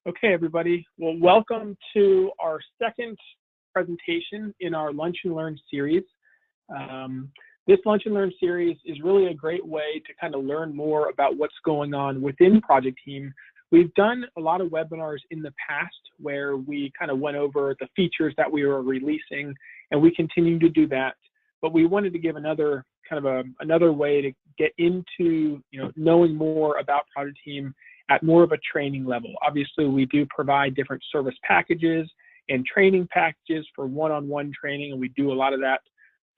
Okay, everybody. Well, welcome to our second presentation in our Lunch and Learn series. This Lunch and Learn series is really a great way to kind of learn more about what's going on within Project Team. We've done a lot of webinars in the past where we kind of went over the features that we were releasing, and we continue to do that. But we wanted to give another kind of another way to get into knowing more about Project Team at more of a training level. Obviously, we do provide different service packages and training packages for one-on-one training, and we do a lot of that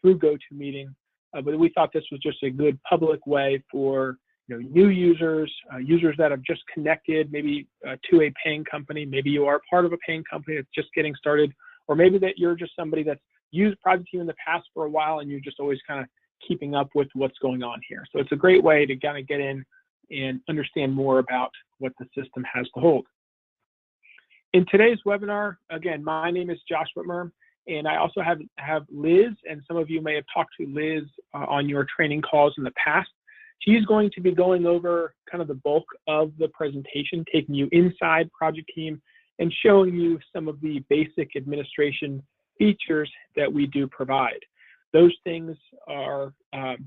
through GoToMeeting. But we thought this was just a good public way for new users, users that have just connected maybe to a paying company. Maybe you are part of a paying company that's just getting started, or maybe that you're just somebody that's used Project Team in the past for a while and you're just always kind of keeping up with what's going on here. So it's a great way to kind of get in and understand more about what the system has to hold. In today's webinar, again, my name is Josh Whitmer, and I also have Liz, and some of you may have talked to Liz on your training calls in the past. She's going to be going over kind of the bulk of the presentation, taking you inside Project Team and showing you some of the basic administration features that we do provide. Those things are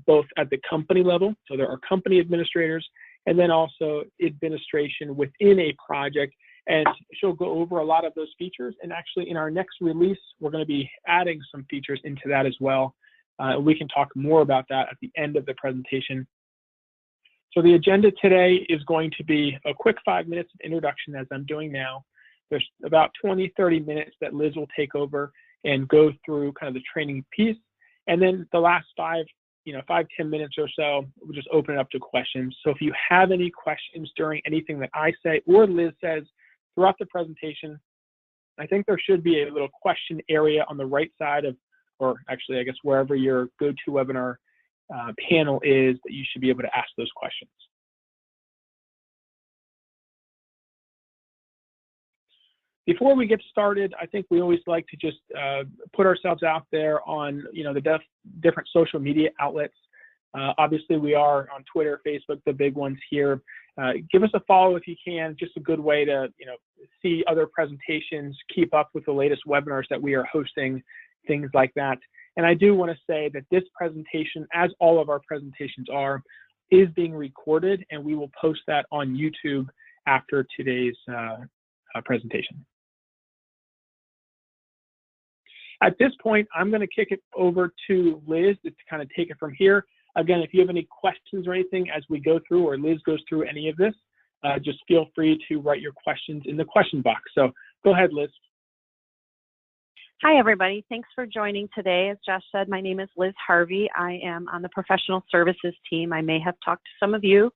both at the company level, so there are company administrators, and then also administration within a project. And she'll go over a lot of those features. And actually in our next release, we're going to be adding some features into that as well. We can talk more about that at the end of the presentation. So the agenda today is going to be a quick 5 minutes of introduction, as I'm doing now. There's about 20-30 minutes that Liz will take over and go through kind of the training piece. And then the last 5-10 minutes or so, we'll just open it up to questions. So if you have any questions during anything that I say or Liz says throughout the presentation, I think there should be a little question area on the right side of, or actually I guess wherever your GoToWebinar panel is, that you should be able to ask those questions. Before we get started, I think we always like to just put ourselves out there on the different social media outlets. Obviously, we are on Twitter, Facebook, the big ones here. Give us a follow if you can. Just a good way to see other presentations, keep up with the latest webinars that we are hosting, things like that. And I do want to say that this presentation, as all of our presentations are, is being recorded, and we will post that on YouTube after today's presentation. At this point, I'm going to kick it over to Liz to kind of take it from here. Again, if you have any questions or anything as we go through, or Liz goes through any of this, just feel free to write your questions in the question box. So go ahead, Liz. Hi, everybody. Thanks for joining today. As Josh said, my name is Liz Harvey. I am on the professional services team. I may have talked to some of you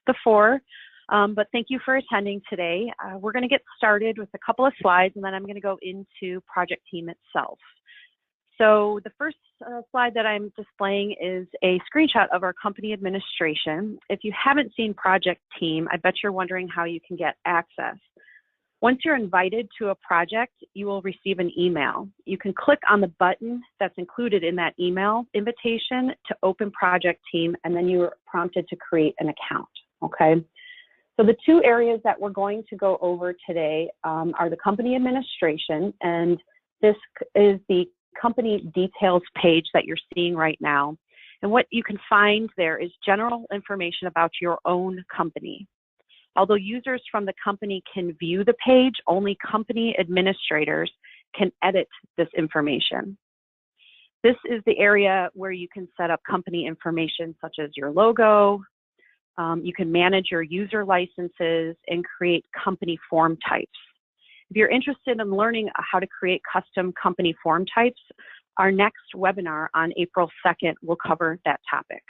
before, but thank you for attending today. We're going to get started with a couple of slides, and then I'm going to go into Project Team itself. So the first slide that I'm displaying is a screenshot of our company administration. If you haven't seen Project Team, I bet you're wondering how you can get access. Once you're invited to a project, you will receive an email. You can click on the button that's included in that email invitation to open Project Team, and then you're prompted to create an account, okay? So the two areas that we're going to go over today are the company administration, and this is the company details page that you're seeing right now. And what you can find there is general information about your own company. Although users from the company can view the page, only company administrators can edit this information. This is the area where you can set up company information such as your logo. You can manage your user licenses and create company form types. If you're interested in learning how to create custom company form types, our next webinar on April 2nd will cover that topic.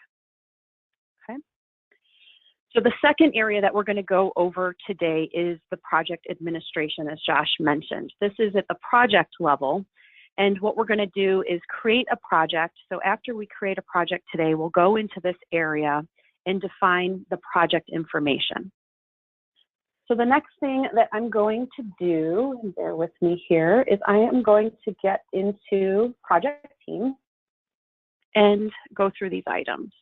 Okay. So the second area that we're going to go over today is the project administration, as Josh mentioned. This is at the project level, and what we're going to do is create a project. So after we create a project today, we'll go into this area and define the project information. So the next thing that I'm going to do, and bear with me here, is I am going to get into Project Team and go through these items.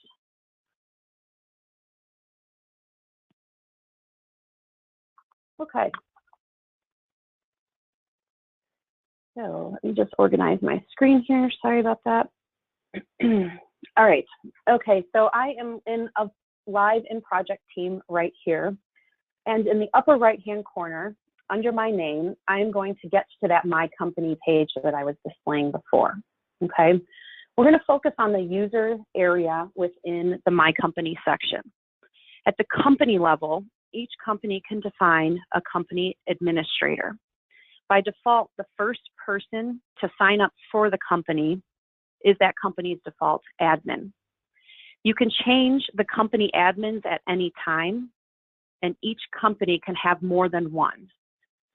Okay, So let me just organize my screen here. Sorry about that. All right. Okay, so I am in a live in project team right here. And in the upper right-hand corner, under my name, I'm going to get to that My Company page that I was displaying before, okay? We're gonna focus on the user area within the My Company section. At the company level, each company can define a company administrator. By default, the first person to sign up for the company is that company's default admin. You can change the company admins at any time, and each company can have more than one.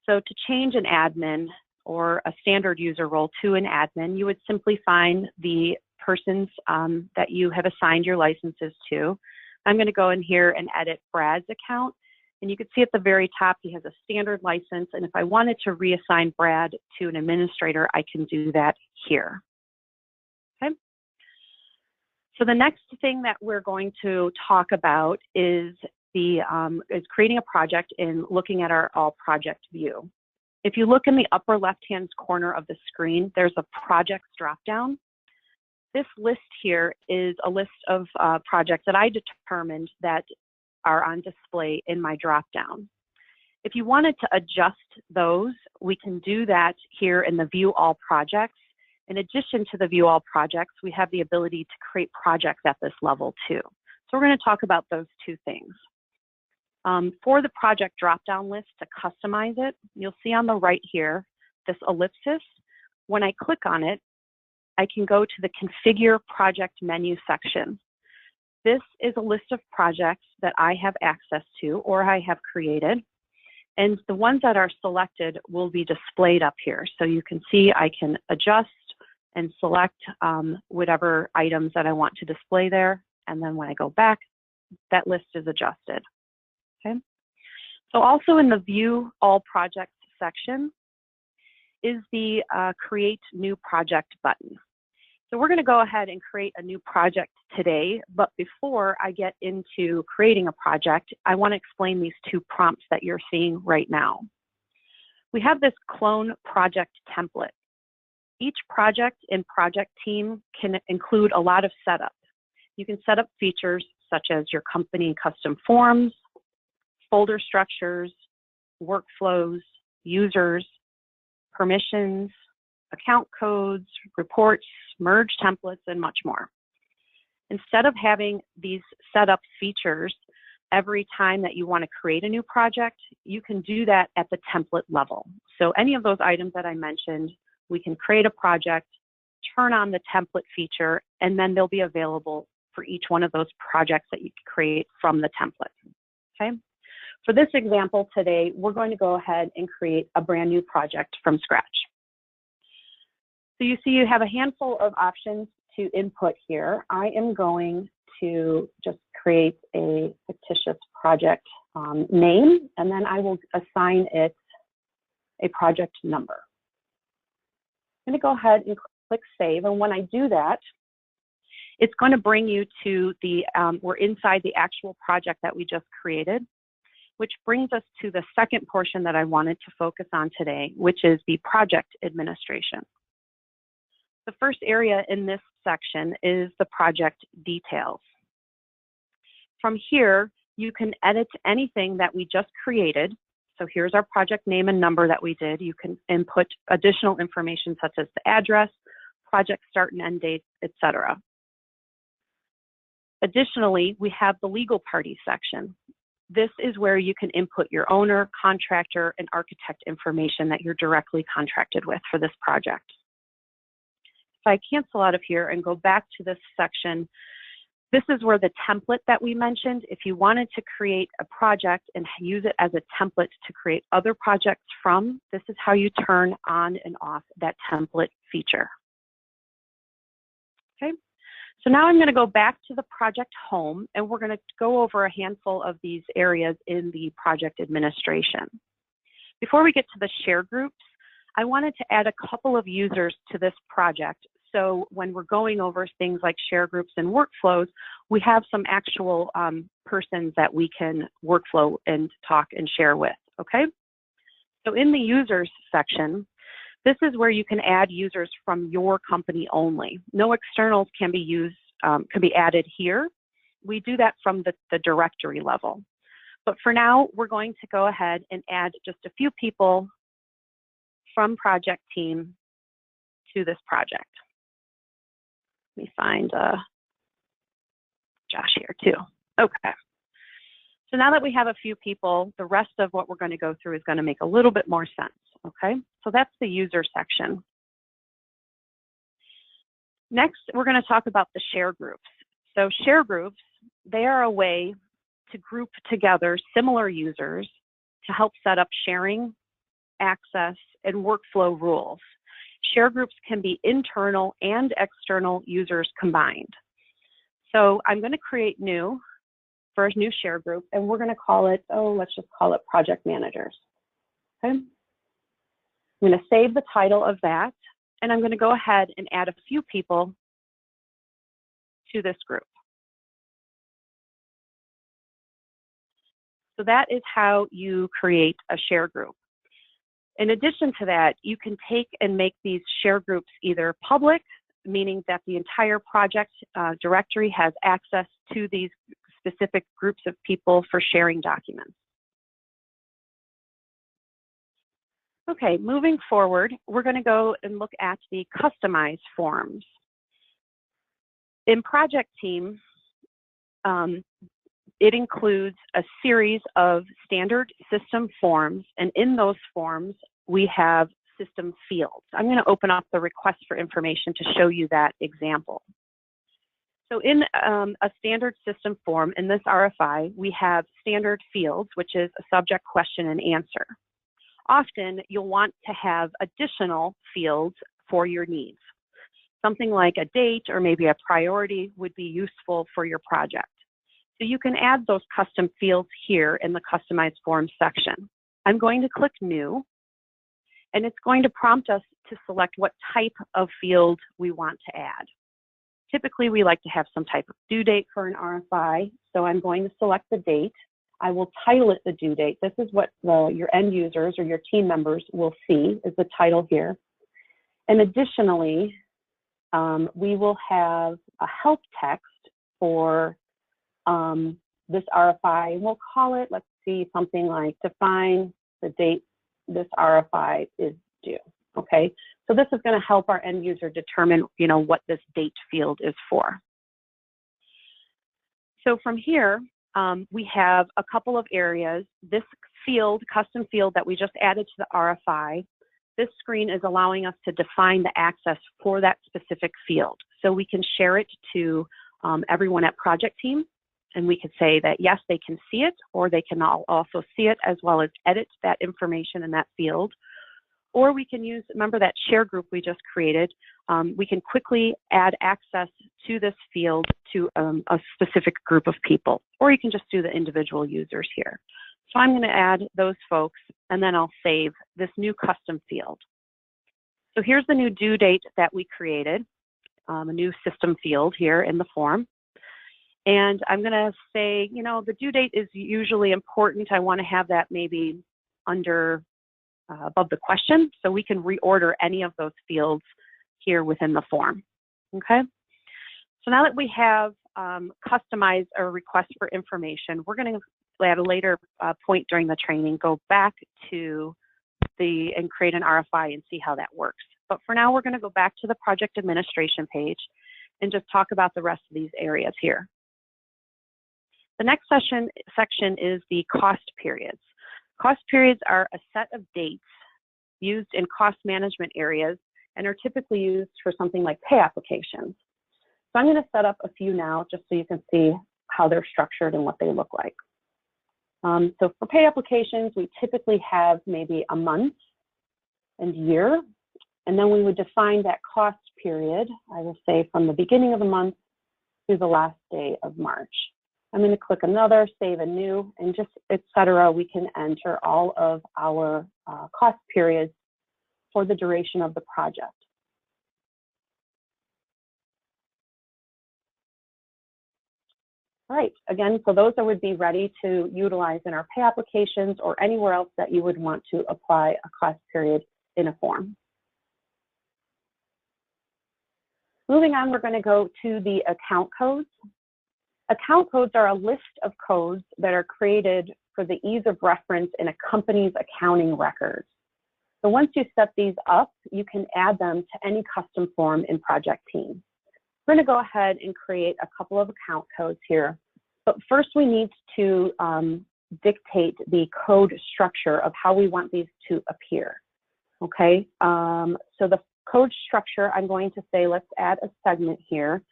So to change an admin or a standard user role to an admin, you would simply find the persons that you have assigned your licenses to. I'm going to go in here and edit Brad's account. And you can see at the very top, he has a standard license. And if I wanted to reassign Brad to an administrator, I can do that here. Okay. So the next thing that we're going to talk about is creating a project and looking at our all project view. If you look in the upper left-hand corner of the screen, there's a projects dropdown. This list here is a list of projects that I determined that are on display in my dropdown. If you wanted to adjust those, we can do that here in the View All Projects. In addition to the View All Projects, we have the ability to create projects at this level too. So we're going to talk about those two things. For the project drop-down list, to customize it, you'll see on the right here, this ellipsis. When I click on it, I can go to the Configure Project menu section. This is a list of projects that I have access to or I have created. And the ones that are selected will be displayed up here. So you can see I can adjust and select whatever items that I want to display there. And then when I go back, that list is adjusted. Okay. So also in the View All Projects section is the Create New Project button. So we're going to go ahead and create a new project today, but before I get into creating a project, I want to explain these two prompts that you're seeing right now. We have this clone project template. Each project and project team can include a lot of setup. You can set up features such as your company custom forms, folder structures, workflows, users, permissions, account codes, reports, merge templates, and much more. Instead of having these setup features every time that you want to create a new project, you can do that at the template level. So any of those items that I mentioned, we can create a project, turn on the template feature, and then they'll be available for each one of those projects that you can create from the template. Okay. For this example today, we're going to go ahead and create a brand new project from scratch. So you see you have a handful of options to input here. I am going to just create a fictitious project name, and then I will assign it a project number. I'm going to go ahead and click Save, and when I do that, it's going to bring you to the, we're inside the actual project that we just created, which brings us to the second portion that I wanted to focus on today, which is the project administration. The first area in this section is the project details. From here, you can edit anything that we just created. So here's our project name and number that we did. You can input additional information such as the address, project start and end date, etc. Additionally, we have the legal party section. This is where you can input your owner, contractor, and architect information that you're directly contracted with for this project. If I cancel out of here and go back to this section, this is where the template that we mentioned, if you wanted to create a project and use it as a template to create other projects from, this is how you turn on and off that template feature. Okay, so now I'm going to go back to the project home, and we're going to go over a handful of these areas in the project administration. Before we get to the share groups, I wanted to add a couple of users to this project. So when we're going over things like share groups and workflows, we have some actual persons that we can workflow and talk and share with, okay? So in the users section, This is where you can add users from your company only. No externals can be used, can be added here. We do that from the directory level. But for now, we're going to go ahead and add just a few people from project team to this project. Let me find Josh here too. Okay. So now that we have a few people, the rest of what we're going to go through is going to make a little bit more sense. Okay. So that's the user section. Next, we're going to talk about the share groups. So share groups, they are a way to group together similar users to help set up sharing, access, and workflow rules. Share groups can be internal and external users combined. So I'm going to create new for a new share group, and we're going to call it, let's just call it project managers. Okay. I'm going to save the title of that, and I'm going to go ahead and add a few people to this group. So that is how you create a share group. In addition to that, you can take and make these share groups either public, meaning that the entire project directory has access to these specific groups of people for sharing documents. Okay, moving forward, we're going to go and look at the customized forms. In Project Team, it includes a series of standard system forms, and in those forms, we have system fields. I'm going to open up the request for information to show you that example. So in a standard system form, in this RFI, we have standard fields, which is a subject, question, and answer. Often, you'll want to have additional fields for your needs. Something like a date or maybe a priority would be useful for your project. So you can add those custom fields here in the Customized Forms section. I'm going to click New, and it's going to prompt us to select what type of field we want to add. Typically, we like to have some type of due date for an RFI, so I'm going to select the date. I will title it the due date. This is what your end users or your team members will see, is the title here. And additionally, we will have a help text for this RFI. We'll call it, let's see, something like define the date this RFI is due. Okay, so this is going to help our end user determine, what this date field is for. So from here, we have a couple of areas. This field, custom field that we just added to the RFI, this screen is allowing us to define the access for that specific field. So we can share it to everyone at Project Team, and we could say that, yes, they can see it, or they can also see it as well as edit that information in that field. Or we can use, remember that share group we just created, we can quickly add access to this field to a specific group of people, or you can just do the individual users here. So I'm going to add those folks, and then I'll save this new custom field. So here's the new due date that we created, a new system field here in the form. And I'm going to say, the due date is usually important. I want to have that maybe under above the question, so we can reorder any of those fields here within the form. Okay. So now that we have customized a request for information, we're going to, at a later point during the training, go back to and create an RFI and see how that works. But for now, we're going to go back to the project administration page and just talk about the rest of these areas here. The next section is the cost periods. Cost periods are a set of dates used in cost management areas and are typically used for something like pay applications. So I'm going to set up a few now just so you can see how they're structured and what they look like. So for pay applications, we typically have maybe a month and year, and then we would define that cost period, I will say from the beginning of the month to the last day of March. I'm going to click another, save a new, and just et cetera. We can enter all of our cost periods for the duration of the project. All right, again, so those that would be ready to utilize in our pay applications or anywhere else that you would want to apply a cost period in a form. Moving on, we're going to go to the account codes. Account codes are a list of codes that are created for the ease of reference in a company's accounting records. So once you set these up, you can add them to any custom form in Project Team. We're going to go ahead and create a couple of account codes here. But first we need to dictate the code structure of how we want these to appear. Okay, so the code structure, I'm going to say, let's add a segment here.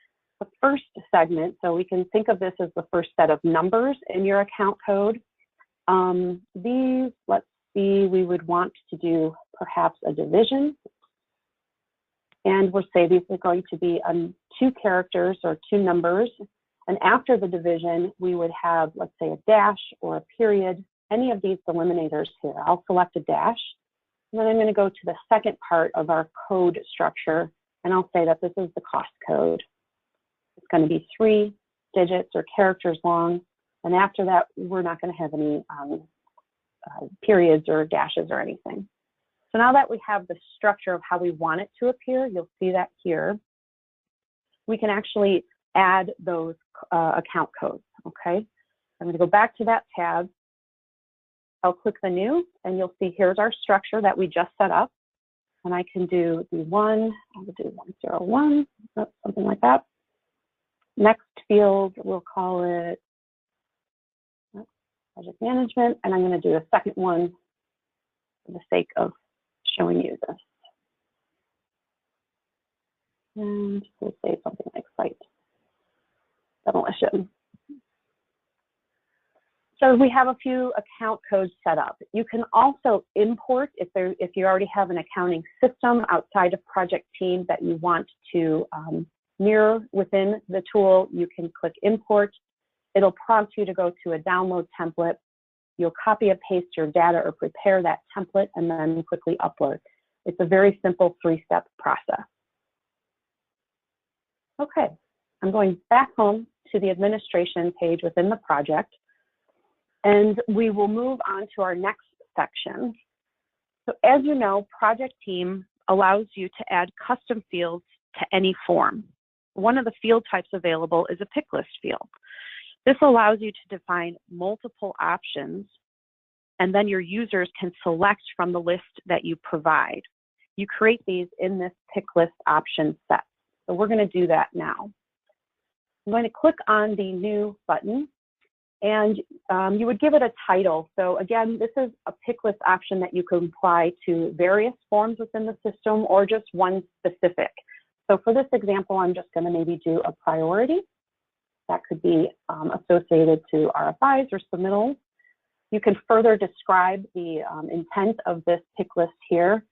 The first segment, so we can think of this as the first set of numbers in your account code. These, let's see, we would want to do perhaps a division. And we'll say these are going to be 2 characters or 2 numbers. And after the division, we would have, let's say, a dash or a period, any of these delimiters here. I'll select a dash. And then I'm going to go to the second part of our code structure, and I'll say that this is the cost code. It's going to be 3 digits or characters long. And after that, we're not going to have any periods or dashes or anything. So now that we have the structure of how we want it to appear, you'll see that here, we can actually add those account codes, okay? I'm gonna go back to that tab. I'll click the new, and you'll see here's our structure that we just set up. And I can do the I'll do 101, something like that. Next field, we'll call it project management, and I'm gonna do a second one for the sake of showing you this. And we'll say something like site demolition. So we have a few account codes set up. You can also import if you already have an accounting system outside of Project Team that you want to mirror within the tool. You can click import. It'll prompt you to go to a download template. You'll copy and paste your data or prepare that template and then quickly upload. It's a very simple 3-step process. Okay, I'm going back home to the administration page within the project, and we will move on to our next section. So as you know, Project Team allows you to add custom fields to any form. One of the field types available is a Picklist field. This allows you to define multiple options, and then your users can select from the list that you provide. You create these in this Picklist option set. So we're going to do that now. I'm going to click on the new button, and you would give it a title. So again, this is a Picklist option that you can apply to various forms within the system or just one specific. So for this example, I'm just going to maybe do a priority. That could be associated to RFIs or submittals. You can further describe the intent of this Picklist here.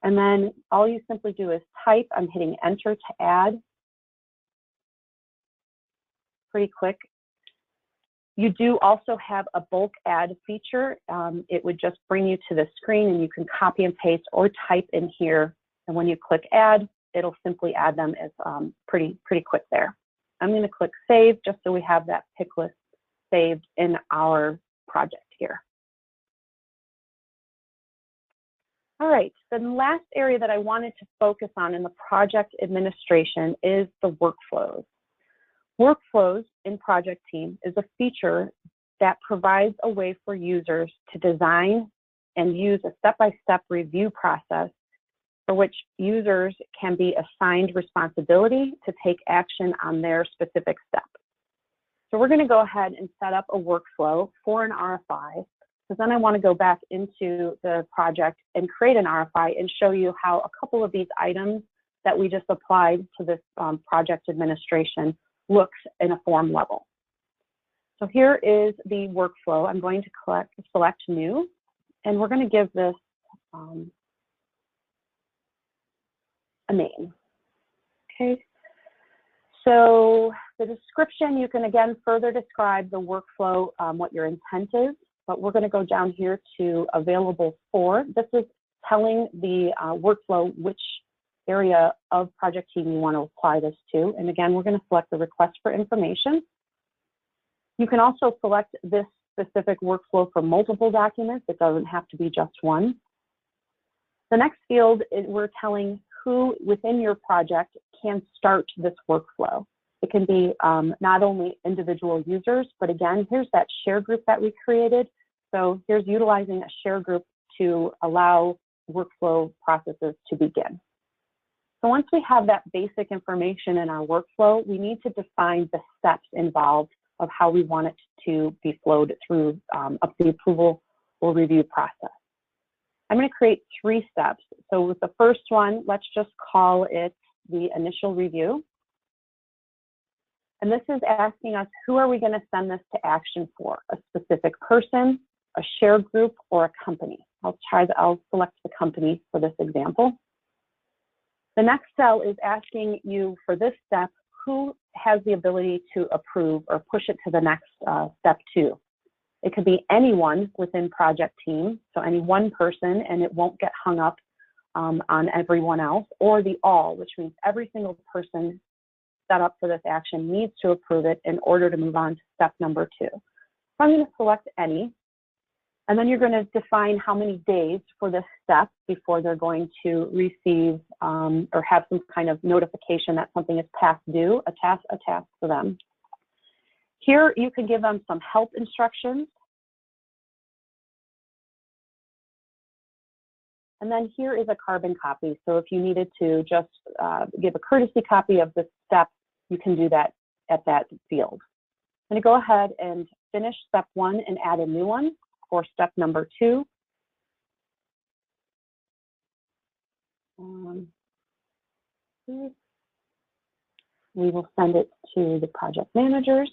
And then all you simply do is type. I'm hitting enter to add. Pretty quick. You do also have a bulk add feature. It would just bring you to the screen and you can copy and paste or type in here. And when you click add, it'll simply add them as pretty quick there. I'm going to click save just so we have that Picklist saved in our project here. All right, the last area that I wanted to focus on in the project administration is the workflows. Workflows in Project Team is a feature that provides a way for users to design and use a step-by-step review process for which users can be assigned responsibility to take action on their specific step. So we're going to go ahead and set up a workflow for an RFI, because then I want to go back into the project and create an RFI and show you how a couple of these items that we just applied to this project administration looks in a form level. So here is the workflow. I'm going to select new, and we're going to give this a name. Okay. So the description, you can again further describe the workflow, what your intent is, but we're going to go down here to available for. This is telling the workflow which area of Project Team you want to apply this to. And again, we're going to select the request for information. You can also select this specific workflow for multiple documents. It doesn't have to be just one. The next field is we're telling who within your project can start this workflow. It can be not only individual users, but again, here's that share group that we created. So here's utilizing a share group to allow workflow processes to begin. So once we have that basic information in our workflow, we need to define the steps involved of how we want it to be flowed through up the approval or review process. I'm going to create 3 steps. So with the first one, let's just call it the initial review. And this is asking us, who are we going to send this to action for? A specific person, a share group, or a company? I'll select the company for this example. The next cell is asking you for this step, who has the ability to approve or push it to the next step 2. It could be anyone within project team, so any one person, and it won't get hung up on everyone else, or the all, which means every single person set up for this action needs to approve it in order to move on to step number 2. So I'm going to select any, and then you're going to define how many days for this step before they're going to receive or have some kind of notification that something is past due, a task for them. Here you can give them some help instructions. And then here is a carbon copy. So if you needed to just give a courtesy copy of this step, you can do that at that field. I'm going to go ahead and finish step 1 and add a new one for step number 2. We will send it to the project managers.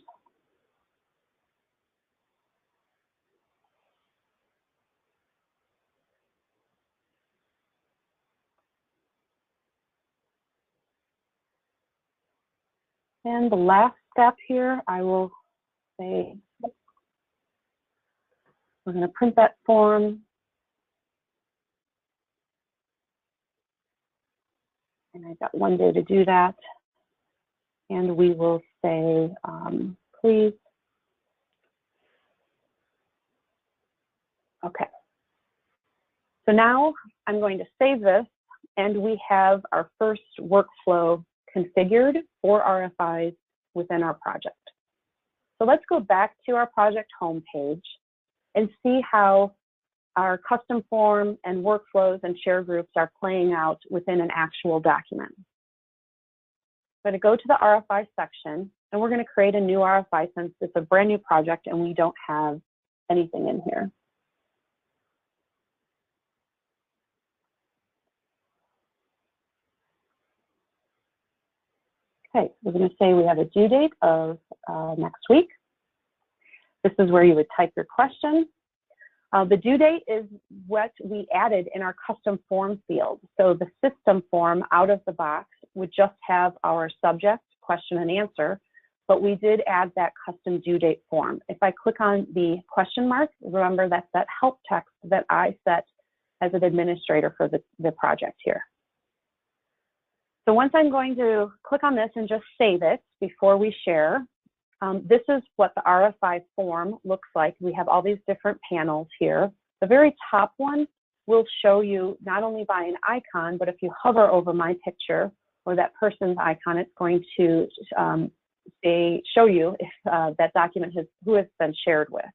And the last step here, I will say, we're going to print that form. And I've got 1 day to do that. And we will say, please. Okay. So now I'm going to save this, and we have our first workflow configured for RFIs within our project. So let's go back to our project homepage and see how our custom form and workflows and share groups are playing out within an actual document. I'm going to go to the RFI section, and we're going to create a new RFI since it's a brand new project and we don't have anything in here. Okay, we're going to say we have a due date of next week. This is where you would type your question. The due date is what we added in our custom form field. So the system form out of the box would just have our subject, question and answer, but we did add that custom due date form. If I click on the question mark, remember that's that help text that I set as an administrator for the project here. So once I'm going to click on this and just save it before we share, this is what the RFI form looks like. We have all these different panels here. The very top one will show you not only by an icon, but if you hover over my picture or that person's icon, it's going to show you if that document who has been shared with.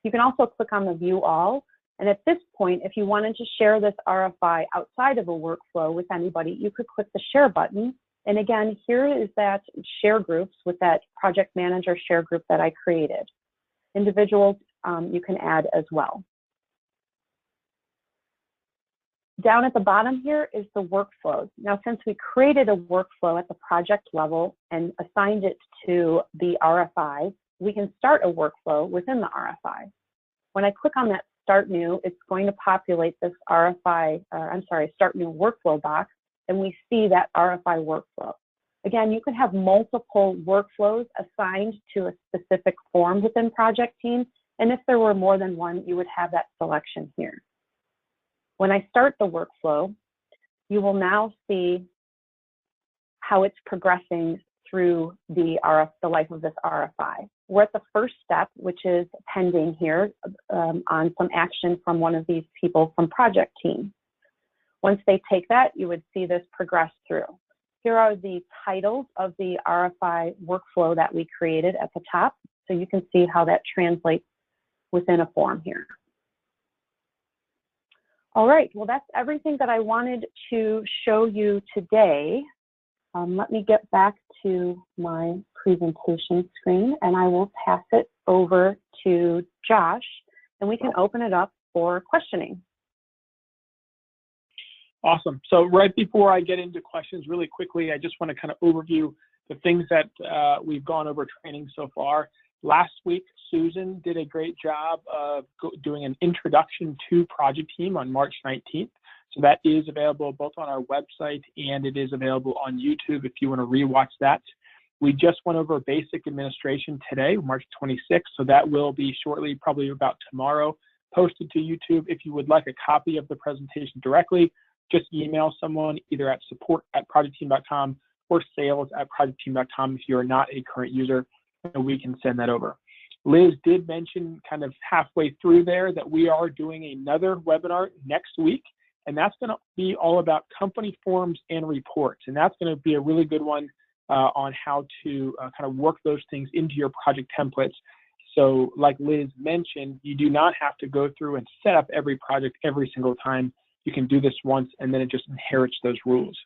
You can also click on the view all. And at this point, if you wanted to share this RFI outside of a workflow with anybody, you could click the share button. And again, here is that share groups with that project manager share group that I created. Individuals you can add as well. Down at the bottom here is the workflows. Now, since we created a workflow at the project level and assigned it to the RFI, we can start a workflow within the RFI. When I click on that Start New, it's going to populate this Start New workflow box, and we see that RFI workflow. Again, you could have multiple workflows assigned to a specific form within project team, and if there were more than one, you would have that selection here. When I start the workflow, you will now see how it's progressing through the life of this RFI. We're at the first step, which is pending here on some action from one of these people from project team. Once they take that, you would see this progress through. Here are the titles of the RFI workflow that we created at the top, so you can see how that translates within a form here. All right, well, that's everything that I wanted to show you today. Let me get back to my presentation screen, and I will pass it over to Josh, and we can open it up for questioning. Awesome. So right before I get into questions really quickly, I just want to kind of overview the things that we've gone over training so far. Last week, Susan did a great job of doing an introduction to Project Team on March 19th. So that is available both on our website and it is available on YouTube if you want to rewatch that. We just went over basic administration today, March 26th. So that will be shortly, probably about tomorrow, posted to YouTube. If you would like a copy of the presentation directly, just email someone either at support@projectteam.com or sales@projectteam.com if you are not a current user, and we can send that over. Liz did mention kind of halfway through there that we are doing another webinar next week, and that's going to be all about company forms and reports. And that's going to be a really good one on how to kind of work those things into your project templates. So like Liz mentioned, you do not have to go through and set up every project every single time. You can do this once and then it just inherits those rules.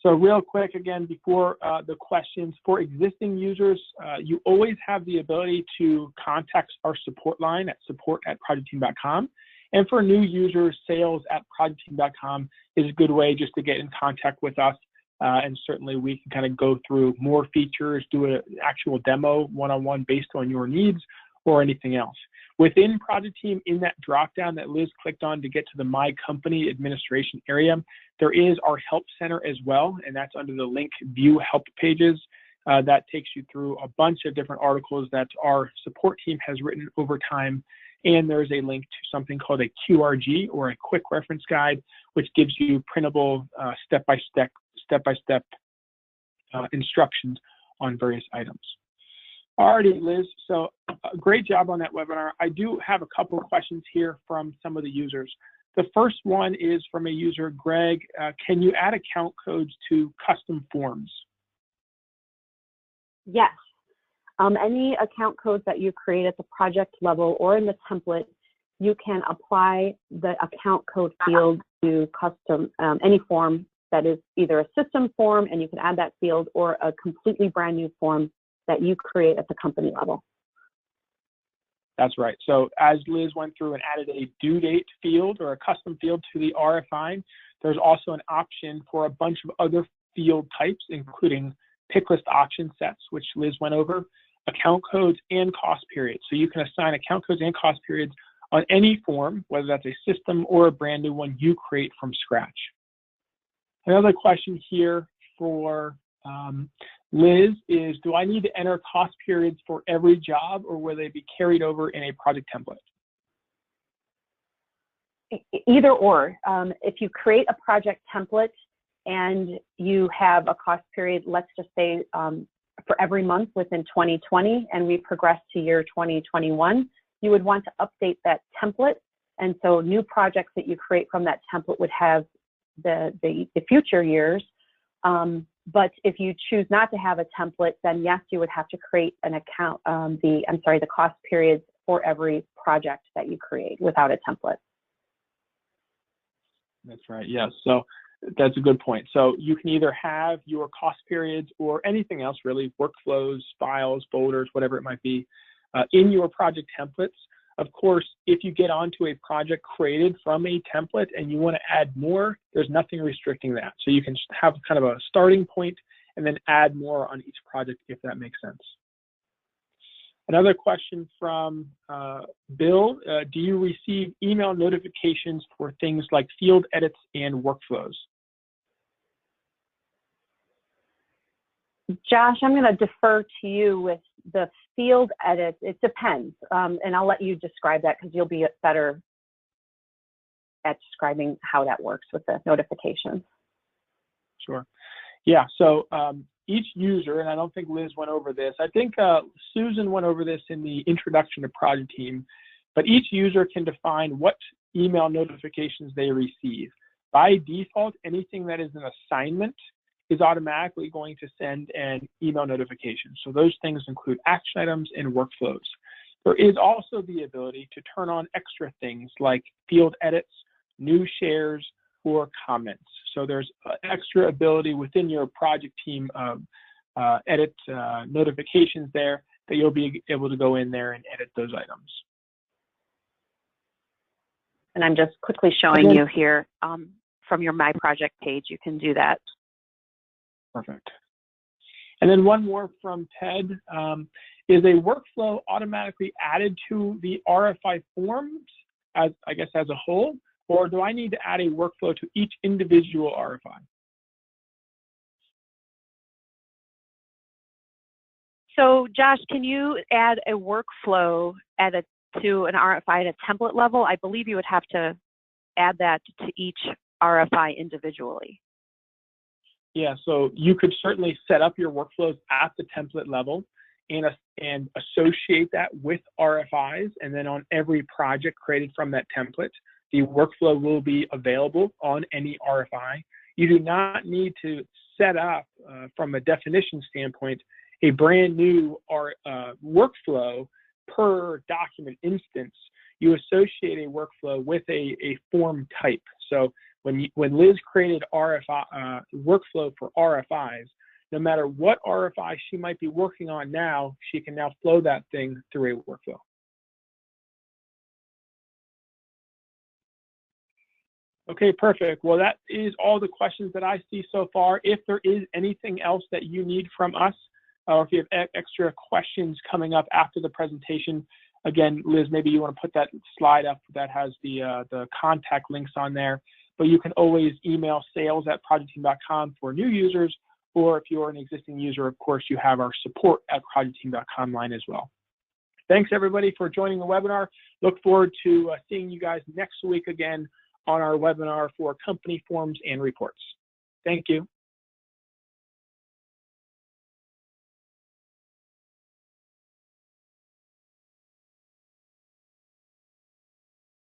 So real quick, again, before the questions, for existing users, you always have the ability to contact our support line at support@projectteam.com. And for new users, sales@projectteam.com is a good way just to get in contact with us. And certainly we can kind of go through more features, do an actual demo one-on-one based on your needs or anything else. Within Project Team, in that dropdown that Liz clicked on to get to the My Company administration area, there is our Help Center as well, and that's under the link View Help Pages. That takes you through a bunch of different articles that our support team has written over time, and there's a link to something called a QRG, or a Quick Reference Guide, which gives you printable step-by-step instructions on various items. Alrighty, Liz, so great job on that webinar. I do have a couple of questions here from some of the users. The first one is from a user, Greg. Can you add account codes to custom forms? Yes. Any account codes that you create at the project level or in the template, you can apply the account code field to custom any form that is either a system form, and you can add that field, or a completely brand new form that you create at the company level. That's right. So as Liz went through and added a due date field or a custom field to the RFI, there's also an option for a bunch of other field types, including Picklist option sets, which Liz went over, account codes, and cost periods. So you can assign account codes and cost periods on any form, whether that's a system or a brand new one you create from scratch. Another question here for Liz is, do I need to enter cost periods for every job, or will they be carried over in a project template? Either or. If you create a project template and you have a cost period, let's just say for every month within 2020, and we progress to year 2021, you would want to update that template. And so new projects that you create from that template would have the future years. But if you choose not to have a template, then yes, you would have to create an account, the cost periods for every project that you create without a template. That's right, yes. So that's a good point. So you can either have your cost periods or anything else really, workflows, files, folders, whatever it might be, in your project templates. Of course, if you get onto a project created from a template and you want to add more, there's nothing restricting that. So you can have kind of a starting point and then add more on each project if that makes sense. Another question from Bill, do you receive email notifications for things like field edits and workflows? Josh, I'm going to defer to you with the field edits. It depends, and I'll let you describe that because you'll be better at describing how that works with the notifications. Sure. Yeah, so each user, and I don't think Liz went over this, I think Susan went over this in the introduction to Project Team, but each user can define what email notifications they receive. By default, anything that is an assignment is automatically going to send an email notification. So those things include action items and workflows. There is also the ability to turn on extra things like field edits, new shares, or comments. So there's extra ability within your project team edit notifications there that you'll be able to go in there and edit those items. And I'm just quickly showing you here from your My Project page, you can do that. Perfect. And then one more from Ted. Is a workflow automatically added to the RFI forms, as a whole, or do I need to add a workflow to each individual RFI? So Josh, can you add a workflow to an RFI at a template level? I believe you would have to add that to each RFI individually. Yeah, so you could certainly set up your workflows at the template level and associate that with RFIs, and then on every project created from that template, the workflow will be available on any RFI. You do not need to set up, from a definition standpoint, a brand new workflow per document instance. You associate a workflow with a form type. So when Liz created workflow for RFIs, no matter what RFI she might be working on now, she can now flow that thing through a workflow. Okay, perfect. Well, that is all the questions that I see so far. If there is anything else that you need from us, or if you have extra questions coming up after the presentation, again, Liz, maybe you want to put that slide up that has the contact links on there, but you can always email sales@projectteam.com for new users, or if you're an existing user, of course, you have our support@projectteam.com line as well. Thanks, everybody, for joining the webinar. Look forward to seeing you guys next week again on our webinar for company forms and reports. Thank you.